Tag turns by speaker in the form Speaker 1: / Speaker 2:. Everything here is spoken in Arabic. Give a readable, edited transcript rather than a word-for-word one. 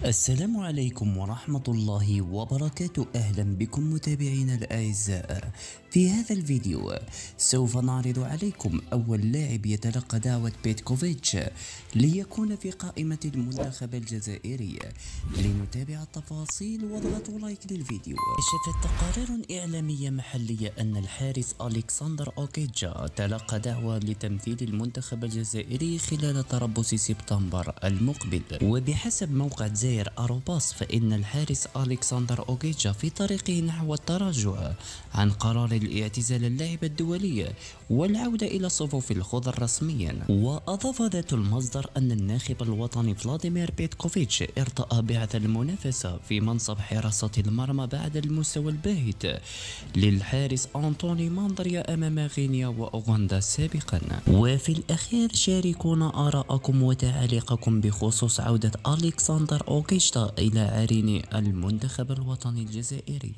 Speaker 1: السلام عليكم ورحمة الله وبركاته. أهلا بكم متابعينا الأعزاء. في هذا الفيديو سوف نعرض عليكم أول لاعب يتلقى دعوة بيتكوفيتش ليكون في قائمة المنتخب الجزائري. لنتابع التفاصيل واضغطوا لايك للفيديو. كشفت تقارير إعلامية محلية أن الحارس ألكسندر أوكيتشا تلقى دعوة لتمثيل المنتخب الجزائري خلال تربص سبتمبر المقبل، وبحسب موقع زير أروباس فإن الحارس ألكسندر أوكيتشا في طريقه نحو التراجع عن قرار الاعتزال اللعب الدولي والعودة إلى الصفوف الخضر رسميا. وأضاف ذات المصدر أن الناخب الوطني فلاديمير بيتكوفيتش ارتأى بعث المنافسة في منصب حراسة المرمى بعد المستوى الباهت للحارس أنطوني ماندريا أمام غينيا وأوغندا سابقا. وفي الأخير شاركونا آراءكم وتعليقكم بخصوص عودة ألكسندر أوكيتشا إلى عرين المنتخب الوطني الجزائري.